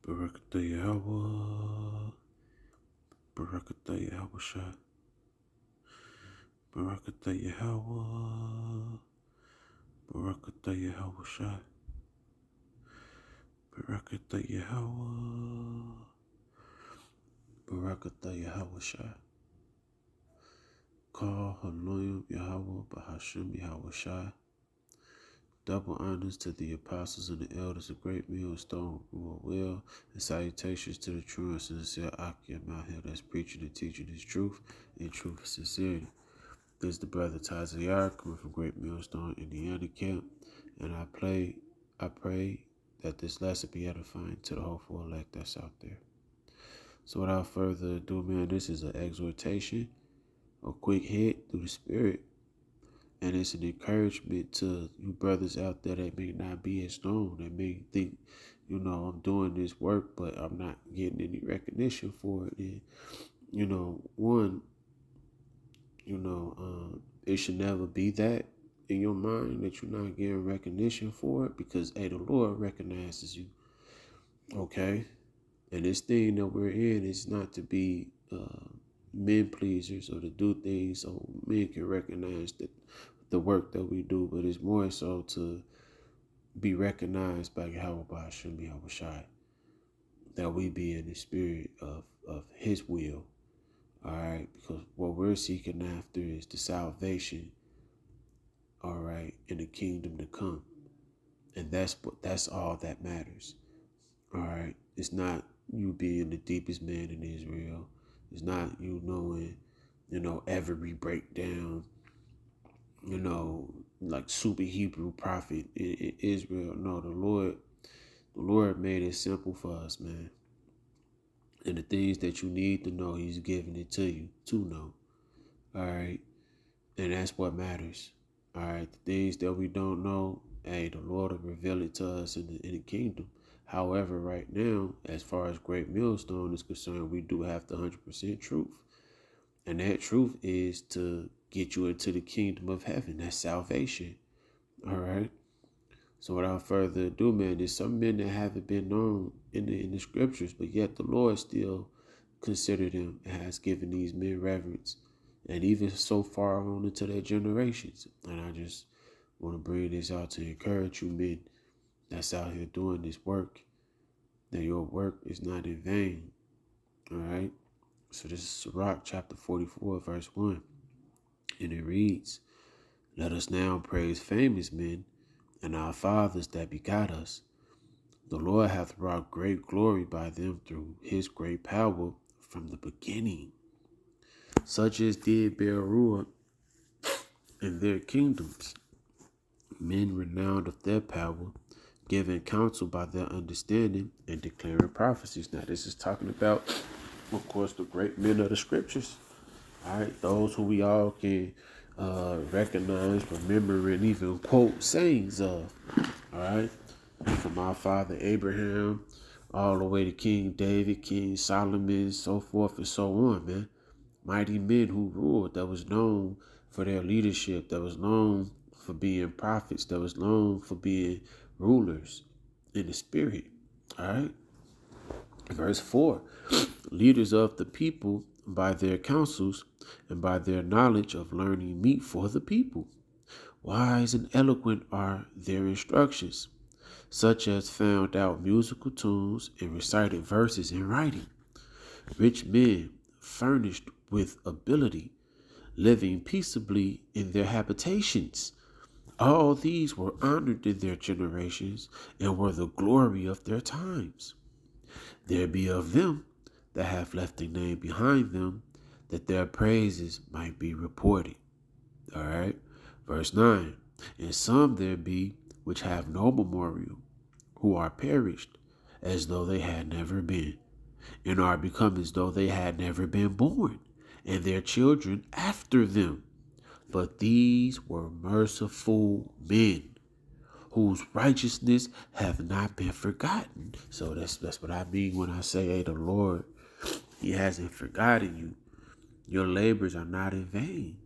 Barakata Yahweh, Barakata Yahweh, Barakata Yahweh, Barakata Yahweh, Barakata Yahweh, Barakata Yahweh, Call Haloyim Yahweh, Bahashim Yahweh. Double honors to the apostles and the elders of Great Millstone who are well, and salutations to the true and sincere Akim out here that's preaching and teaching his truth in truth and sincerity. This is the brother Tazayar coming from Great Millstone, Indiana camp, and I pray that this lesson be edifying to the hopeful elect that's out there. So without further ado, man, this is an exhortation, a quick hit through the spirit. And it's an encouragement to you brothers out there that may not be as known, that may think, I'm doing this work, but I'm not getting any recognition for it. And, it should never be that in your mind that you're not getting recognition for it because, hey, the Lord recognizes you, okay? And this thing that we're in is not to be men pleasers or to do things so men can recognize that the work that we do, but it's more so to be recognized by Yahweh Ba'ashem Yahushai, that we be in the spirit of his will, all right? Because what we're seeking after is the salvation, all right, in the kingdom to come. And that's all that matters, all right? It's not you being the deepest man in Israel. It's not you knowing, every breakdown, like super Hebrew prophet in Israel. No, the Lord made it simple for us, man. And the things that you need to know, he's giving it to you to know. All right. And that's what matters. All right. The things that we don't know, hey, the Lord will reveal it to us in the kingdom. However, right now, as far as Great Millstone is concerned, we do have the 100% truth. And that truth is to get you into the kingdom of heaven. That's salvation. All right. So without further ado, man, there's some men that haven't been known in the scriptures, but yet the Lord still considered them and has given these men reverence, and even so far on into their generations. And I just want to bring this out to encourage you men that's out here doing this work, that your work is not in vain. All right. So this is Sirach chapter 44, verse 1. And it reads, "Let us now praise famous men and our fathers that begot us. The Lord hath wrought great glory by them through his great power from the beginning. Such as did bear rule in their kingdoms, men renowned of their power, giving counsel by their understanding and declaring prophecies." Now this is talking about, of course, the great men of the scriptures. All right, those who we all can recognize, remember, and even quote sayings of. All right, from our father Abraham all the way to King David, King Solomon, so forth and so on, man. Mighty men who ruled, that was known for their leadership, that was known for being prophets, that was known for being rulers in the spirit. All right. Verse 4, leaders of the people by their counsels and by their knowledge of learning meet for the people. Wise and eloquent are their instructions, such as found out musical tunes and recited verses in writing. Rich men furnished with ability, living peaceably in their habitations. All these were honored in their generations and were the glory of their times. There be of them that have left a name behind them, that their praises might be reported. All right. Verse 9, and some there be which have no memorial, who are perished as though they had never been, and are become as though they had never been born, and their children after them. But these were merciful men, whose righteousness have not been forgotten. So that's what I mean when I say, hey, the Lord, he hasn't forgotten you. Your labors are not in vain,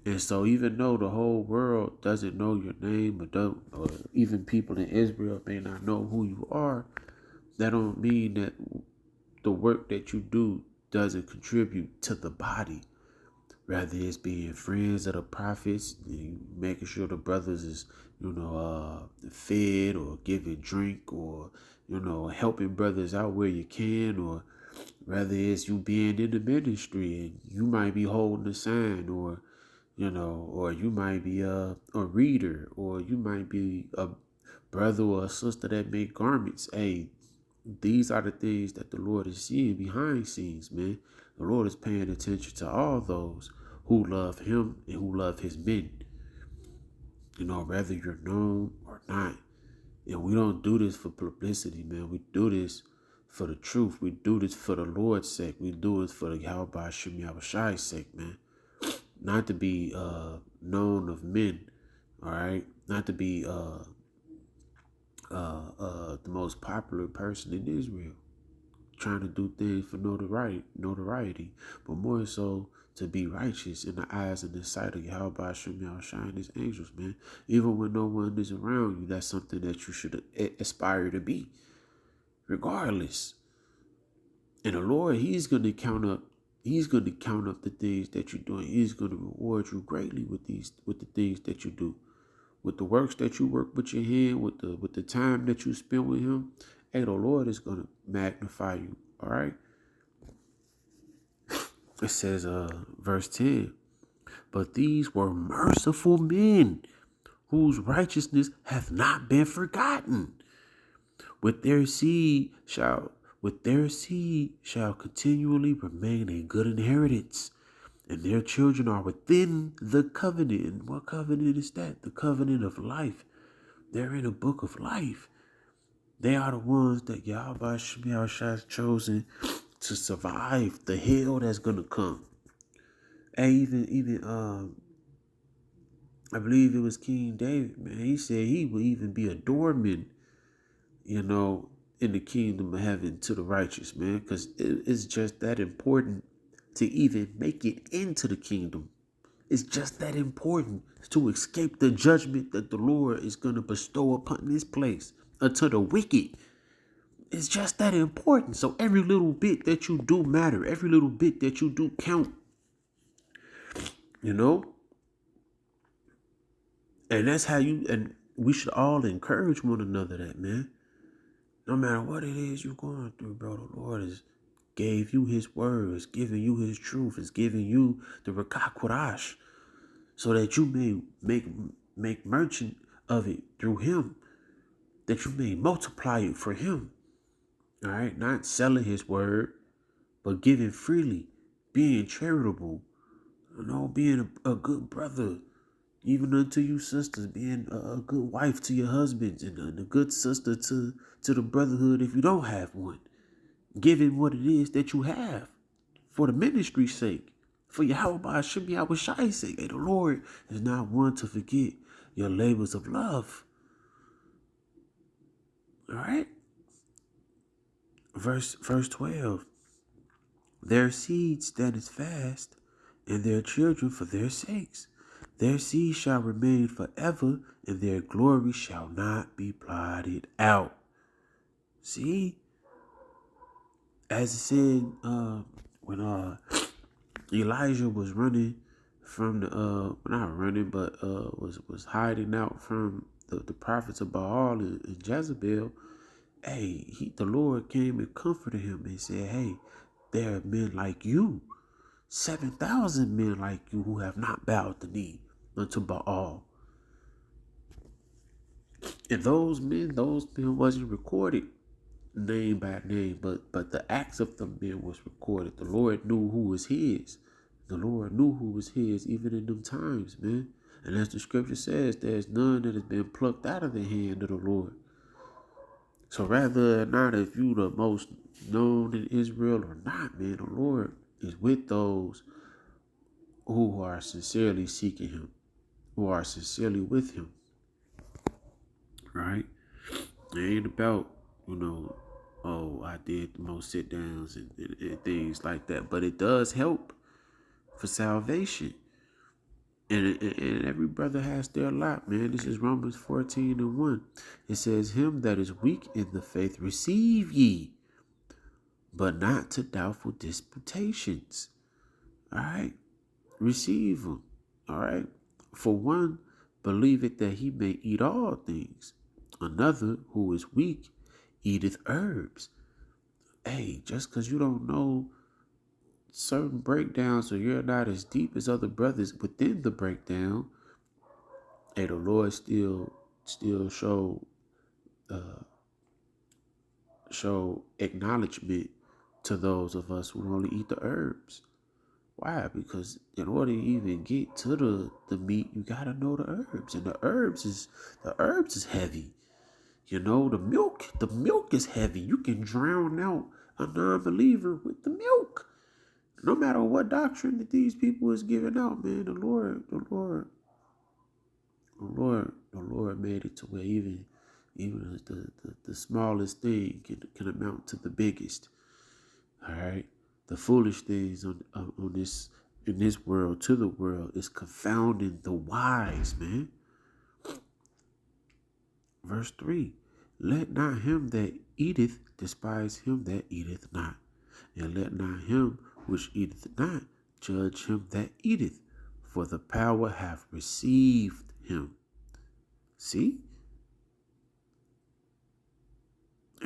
And so even though the whole world doesn't know your name or even people in Israel may not know who you are, that don't mean that the work that you do doesn't contribute to the body. Rather it's being friends of the prophets, making sure the brothers is, fed or giving drink or, helping brothers out where you can, or rather it's you being in the ministry and you might be holding a sign or you might be a reader, or you might be a brother or a sister that make garments. Hey, these are the things that the Lord is seeing behind scenes, man. The Lord is paying attention to all those who love him and who love his men. Whether you're known or not. And we don't do this for publicity, man. We do this for the truth. We do this for the Lord's sake. We do it for the Yahweh Shem Yahushai's sake, man. Not to be known of men, all right? Not to be the most popular person in Israel, trying to do things for notoriety, but more so to be righteous in the eyes and the sight of Yahweh Shem Yahushai and his angels, man. Even when no one is around you, that's something that you should aspire to be, regardless. And the Lord, He's going to count up the things that you're doing. He's going to reward you greatly with the things that you do, with the works that you work with your hand, with the time that you spend with Him. Hey, the Lord is going to magnify you. All right. It says, verse 10, but these were merciful men whose righteousness hath not been forgotten. With their seed shall continually remain a good inheritance, and their children are within the covenant. And what covenant is that? The covenant of life. They're in a book of life. They are the ones that Yahweh Shem Yahushai has chosen to survive the hell that's gonna come. And even I believe it was King David, man. He said he would even be a doorman, in the kingdom of heaven to the righteous, man, because it's just that important to even make it into the kingdom. It's just that important to escape the judgment that the Lord is going to bestow upon this place unto the wicked. It's just that important. So every little bit that you do matter. Every little bit that you do count. And that's how and we should all encourage one another that, man. No matter what it is you're going through, bro, the Lord has gave you his word, is giving you his truth, is giving you the Rakah Qurash, so that you may make merchant of it through him, that you may multiply it for him. All right, not selling his word, but giving freely, being charitable, being a good brother, even unto you sisters, being a good wife to your husbands, and a good sister to the brotherhood if you don't have one. Giving what it is that you have for the ministry's sake, for Yahweh Shem Yahushai's sake. Hey, the Lord is not one to forget your labors of love. All right? Verse 12. Their seed standeth fast, and their children for their sakes. Their seed shall remain forever, and their glory shall not be blotted out. See? As it said, when Elijah was running from not running, but was hiding out from the prophets of Baal and Jezebel. Hey, the Lord came and comforted him and said, hey, there are men like you, 7,000 men like you who have not bowed the knee unto Baal. And those men wasn't recorded name by name, but the acts of the men was recorded. The Lord knew who was his. The Lord knew who was his even in them times, man. And as the scripture says, there's none that has been plucked out of the hand of the Lord. So rather or not, if you the most known in Israel or not, man, the Lord is with those who are sincerely seeking him, who are sincerely with him. Right? It ain't about, I did the most sit downs and things like that. But it does help for salvation. And every brother has their lot, man. This is Romans 14:1. It says, him that is weak in the faith receive ye, but not to doubtful disputations. All right? Receive them. All right? For one believeth that he may eat all things. Another, who is weak, eateth herbs. Hey, just because you don't know certain breakdowns or you're not as deep as other brothers within the breakdown, hey, the Lord still show acknowledgement to those of us who only eat the herbs. Why? Because in order to even get to the meat, you gotta know the herbs, and the herbs is heavy. You know, the milk is heavy. You can drown out a non-believer with the milk. No matter what doctrine that these people is giving out, man, the Lord made it to where even the smallest thing can amount to the biggest. All right, the foolish things on this in this world to the world is confounding the wise, man. Verse 3, let not him that eateth despise him that eateth not, and let not him which eateth not judge him that eateth, for the power hath received him. See?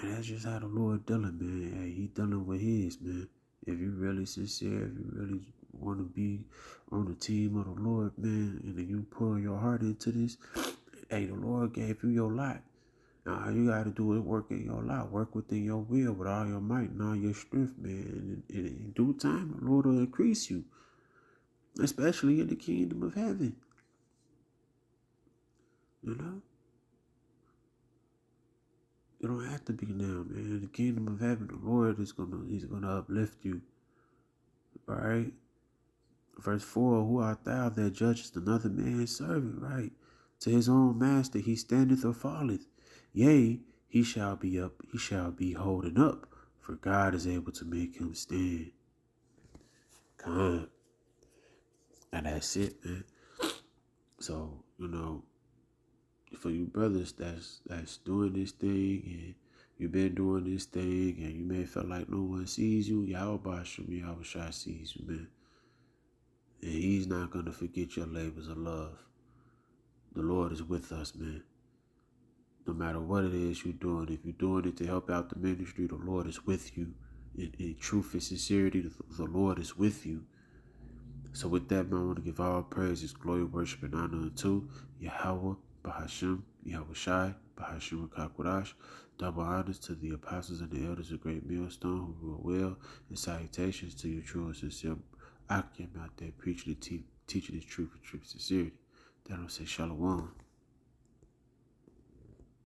And that's just how the Lord dealing, man. Hey, he dealing with his, man. If you really sincere, if you really want to be on the team of the Lord, man, and then you pour your heart into this, hey, the Lord gave you your lot. Now, all you got to do is work in your lot, work within your will with all your might and all your strength, man. And in due time, the Lord will increase you, especially in the kingdom of heaven. You know? You don't have to be now, man. In the kingdom of heaven, the Lord he's gonna uplift you. All right? Verse 4, who art thou that judgest another man's servant, right? To his own master he standeth or falleth. Yea, he shall be holding up, for God is able to make him stand. Come. And that's it, man. So, you know, for you brothers that's doing this thing and you've been doing this thing and you may feel like no one sees you, Yahweh Shai sees you, man. And he's not going to forget your labors of love. The Lord is with us, man. No matter what it is you're doing, if you're doing it to help out the ministry, the Lord is with you. In truth and sincerity, the Lord is with you. So with that, man, I want to give all praises, glory, worship, and honor unto Yahweh, Bahashim, Yahweh Shai, Bahashim Kakwadash. Double honors to the apostles and the elders of Great Millstone who rule well, and salutations to your true and sincere Akim out there preaching and teaching his truth and truth sincerity. That don't say Shalom.